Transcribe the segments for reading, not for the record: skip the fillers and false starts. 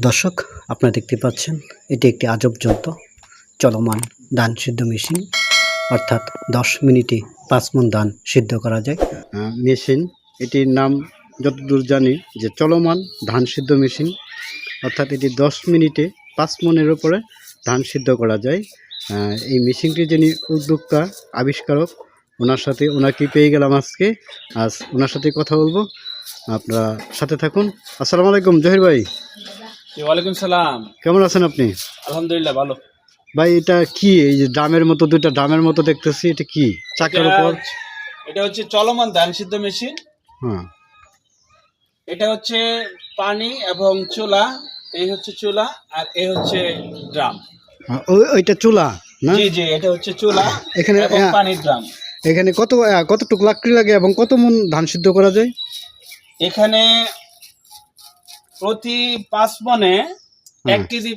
দর্শক, আপনারা দেখতে পাচ্ছেন এটি একটি আজব যন্ত্র, চলমান ধান সিদ্ধ মেশিন। অর্থাৎ 10 মিনিটে 5 মণ ধান সিদ্ধ করা যায়। মেশিন এটির নাম যতদূর জানি যে চলমান ধান সিদ্ধ মেশিন। অর্থাৎ এটি 10 মিনিটে 5 মণের উপরে ধান সিদ্ধ করা যায়। এই মেশিনটি যিনি উদ্যোক্তা আবিষ্কারক, ওনাকে পেয়ে গেলাম আজকে। আজ ওনার সাথে কথা বলবো, আপনারা সাথে থাকুন। আসসালামু আলাইকুম জহির ভাই। ওয়ালাইকুম সালাম। কেমন আছেন আপনি? আলহামদুলিল্লাহ ভালো। ভাই এটা কি? এই যে ড্রামের মতো, দুইটা ড্রামের মতো দেখতেছি, এটা কি? চাকার উপর এটা হচ্ছে চলমান ধান সিদ্ধ মেশিন। হ্যাঁ, এটা হচ্ছে পানি এবং চুলা। এই হচ্ছে চুলা আর এই হচ্ছে ড্রাম। ওইটা চুলা না? জি জি, এটা হচ্ছে চুলা এখানে এবং পানির ড্রাম। এখানে কতটুকু লাকড়ি লাগে এবং কত মণ ধান সিদ্ধ করা যায়? এখানে প্রতি 5 মণে 1 কেজি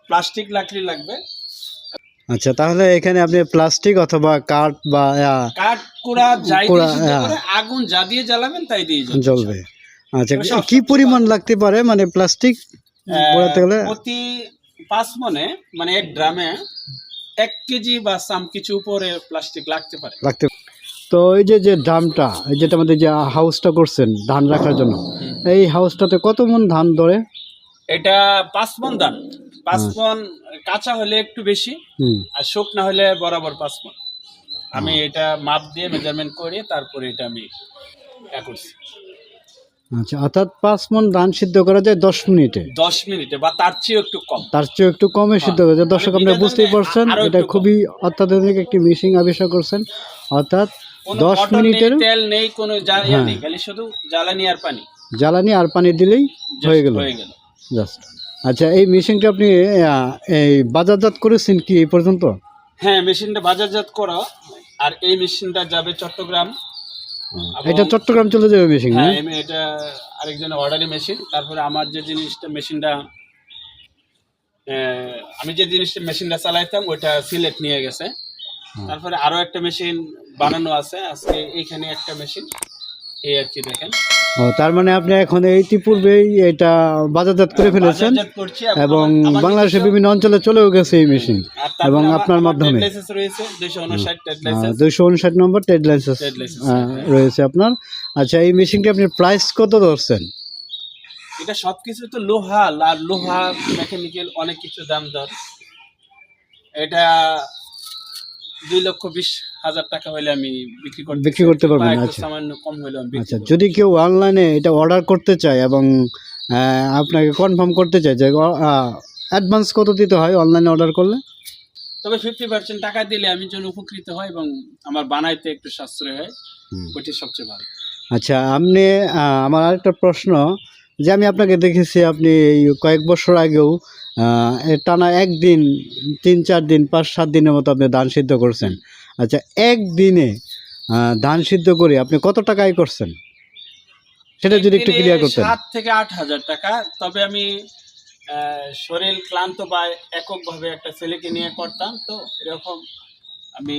প্লাস্টিক লাকড়ি লাগবে। আচ্ছা, তাহলে এখানে আপনি প্লাস্টিক অথবা কাঠ বা কাঠ কুড়া যাই দিয়ে সিদ্ধ করে, আগুন যা দিয়ে জ্বালাবেন তাই দিয়ে জ্বলবে। আচ্ছা, কি পরিমাণ লাগতে পারে মানে প্লাস্টিক পোড়াতে গেলে? প্রতি 5 মণে মানে এক ড্রামে 1 কেজি বা সাম কিছু উপরে প্লাস্টিক লাগতে পারে। তো এই যে ড্রামটা, এই যেটা আমাদের যে হাউসটা করছেন ধান রাখার জন্য, এই হাউসটাতে কত মণ ধান ধরে? এটা 5 মণ ধান। 5 মণ কাঁচা হলে একটু বেশি, আর শুকনা হলে বরাবর 5 মণ। আমি এটা মাপ দিয়ে মেজারমেন্ট করে তারপরে এটা আমি করছি। আচ্ছা, অর্থাৎ 5 মণ ধান সিদ্ধ করা যায় 10 মিনিটে। 10 মিনিটে বা তার চেয়ে একটু কম। তার চেয়ে একটু কমে সিদ্ধ করা যায়। দর্শক, আপনারা বুঝতেই পারছেন এটা খুবই অত্যাধুনিক একটি মেশিন আবিষ্কার করছেন। অর্থাৎ 10 মিনিটের তেল নেই, কোনো জ্বালানি নেই, খালি শুধু জ্বালানি আর পানি দিলেই হয়ে গেল জাস্ট। আচ্ছা, এই মেশিনটা আপনি এই বাজারজাত করেছেন কি এই পর্যন্ত? হ্যাঁ, মেশিনটা বাজারজাত করা। আর এই মেশিনটা যাবে চট্টগ্রাম। এটা চট্টগ্রাম চলে যাবে মেশিন? হ্যাঁ, এটা আরেকজনের অর্ডারি মেশিন। তারপরে আমার যে জিনিসটা মেশিনটা চালাইতাম ওইটা সিলেট নিয়ে গেছে। তারপরে আরো একটা মেশিন বানানো আছে, আজকে এইখানে একটা মেশিন এই আর কি দেখেন। তার মানে আপনি এখন ইতিপূর্বেই এটা বাজারজাত করে ফেলেছেন এবং বাংলাদেশের বিভিন্ন অঞ্চলে চলেও গেছে এই মেশিন এবং আপনার মাধ্যমে 259 নম্বর ট্রেড লাইসেন্স রয়েছে আপনার। আচ্ছা, এই মেশিনটি আপনি প্রাইস কত ধরছেন? এটা সবকিছু তো লোহা আর লোহা মেকানিক্যাল অনেক কিছু দাম দর। এটা 2,20,000 টাকা হলে আমি বিক্রি করতে পারবেন। আচ্ছা, সামান্য কম হলে আমি আচ্ছা, যদি কেউ অনলাইনে এটা অর্ডার করতে চায় এবং আপনাকে কনফার্ম করতে চায় যে অ্যাডভান্স কত দিতে হয় অনলাইনে অর্ডার করলে? তবে 50% টাকা দিলে আমি যেন উপকৃত হই এবং আমার বানাইতে একটু সাশ্রয় হয়, ওইটা সবচেয়ে ভালো। আচ্ছা, আপনি আমার আরেকটা প্রশ্ন, যে আমি আপনাকে দেখেছি আপনি কয়েক বছর আগেও টানা একদিন 3-4 দিন 5-7 দিনের মতো আপনি ধান সিদ্ধ করছেন। আচ্ছা, একদিনে ধান সিদ্ধ করে আপনি কত টাকা আয় করছেন সেটা যদি একটু ক্লিয়ার করতেন। 7 থেকে 8,000 টাকা। তবে আমি শরীর ক্লান্ত বা এককভাবে একটা ছেলেকে নিয়ে করতাম, তো এরকম আমি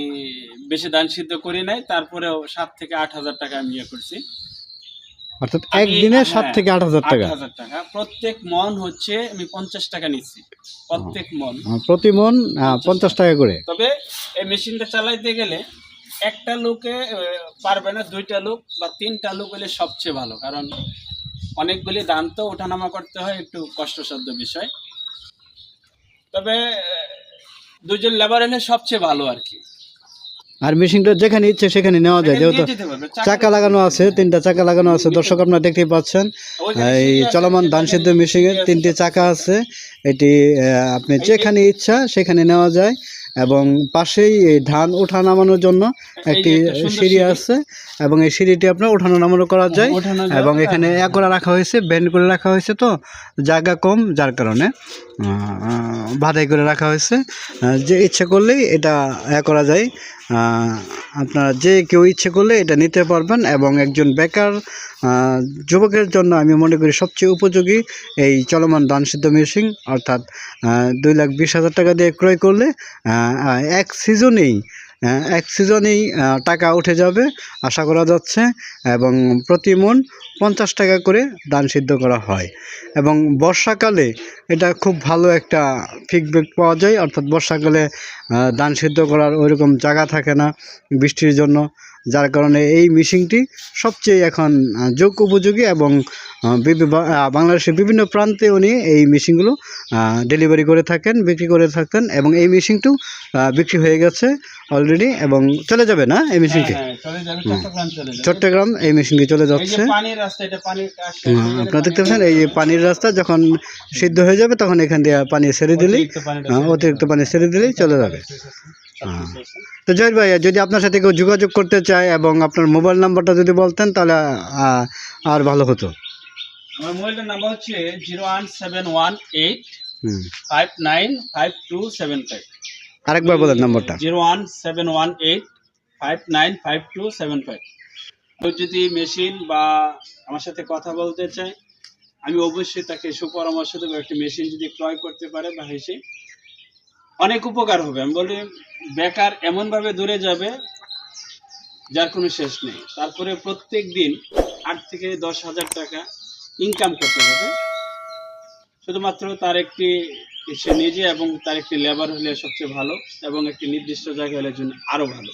বেশি ধান সিদ্ধ করি নাই। তারপরেও 7 থেকে 8,000 টাকা আমি করছি। অর্থাৎ একদিনে 7 থেকে 8,000 টাকা। প্রত্যেক মণ হচ্ছে আমি 50 টাকা নিচ্ছি, প্রত্যেক মণ, প্রতি মণ 50 টাকা করে। তবে এই মেশিনটা চালাইতে গেলে একটা লোকে পারবে না, 2টা লোক বা 3টা লোক হলে সবচেয়ে ভালো, কারণ অনেকগুলি ধান তো ওঠানামা করতে হয়, একটু কষ্টসাধ্য বিষয়। তবে 2জন লেবার হলে সবচেয়ে ভালো আর কি। আর মেশিনটা যেখানে ইচ্ছে সেখানে নেওয়া যায়, যেহেতু চাকা লাগানো আছে, 3টা চাকা লাগানো আছে। দর্শক, আপনারা দেখতেই পাচ্ছেন এই চলমান ধান সিদ্ধ মেশিনের 3টি চাকা আছে। এটি আপনি যেখানে ইচ্ছা সেখানে নেওয়া যায় এবং পাশেই এই ধান ওঠা নামানোর জন্য একটি সিঁড়ি আছে এবং এই সিঁড়িটি আপনার ওঠানো নামানো করা যায় এবং এখানে করে রাখা হয়েছে, ব্যান্ড করে রাখা হয়েছে, তো জায়গা কম যার কারণে বাধাই করে রাখা হয়েছে। যে ইচ্ছে করলেই এটা করা যায়। আপনারা যে কেউ ইচ্ছে করলে এটা নিতে পারবেন এবং একজন বেকার যুবকের জন্য আমি মনে করি সবচেয়ে উপযোগী এই চলমান ধান সিদ্ধ মেশিন। অর্থাৎ 2,20,000 টাকা দিয়ে ক্রয় করলে এক সিজনেই টাকা উঠে যাবে আশা করা যাচ্ছে, এবং প্রতি মণ 50 টাকা করে ধান সিদ্ধ করা হয়। এবং বর্ষাকালে এটা খুব ভালো একটা ফিডব্যাক পাওয়া যায়, অর্থাৎ বর্ষাকালে ধান সিদ্ধ করার ওইরকম জায়গা থাকে না বৃষ্টির জন্য, যার কারণে এই মেশিনটি সবচেয়ে এখন যোগ্য উপযোগী, এবং বাংলাদেশের বিভিন্ন প্রান্তে উনি এই মেশিনগুলো ডেলিভারি করে থাকেন, বিক্রি করে থাকেন, এবং এই মেশিনটিও বিক্রি হয়ে গেছে অলরেডি, এবং চলে যাবে না এই মেশিনটি? হ্যাঁ, চলে যাবে, চট্টগ্রাম চলে যাবে। চট্টগ্রাম এই মেশিনটি চলে এই যে যাচ্ছে। পানির রাস্তা, এটা পানির কাজ শেষ হয়ে গেলে আপনারা দেখতে পাচ্ছেন এই যে পানির রাস্তা, যখন সিদ্ধ হয়ে যাবে তখন এখান দিয়ে পানি ছেড়ে দিলেই, অতিরিক্ত পানি ছেড়ে দিলেই চলে যাবে। তো জহির ভাই, যদি আপনার সাথে কেউ যোগাযোগ করতে চায় এবং আপনার মোবাইল নাম্বারটা যদি বলতেন তাহলে আর ভালো হতো। আমার মোবাইলের নাম্বার হচ্ছে 01718 হুম, 595275। আরেকবার বলেন নাম্বারটা। 01718 595275। কেউ যদি মেশিন বা আমার সাথে কথা বলতে চায়, আমি অবশ্যই তাকে সুপরামর্শ দেবো। একটি মেশিন যদি ক্রয় করতে পারে বা হেসে, অনেক উপকার হবে। আমি বলি, বেকার এমনভাবে দূরে যাবে যার কোনো শেষ নেই। তারপরে প্রত্যেক দিন 8 থেকে 10,000 টাকা ইনকাম করতে হবে। শুধুমাত্র তার একটি সে নিজে এবং তার একটি লেবার হলে সবচেয়ে ভালো, এবং একটি নির্দিষ্ট জায়গা হলে জন্য আরো ভালো।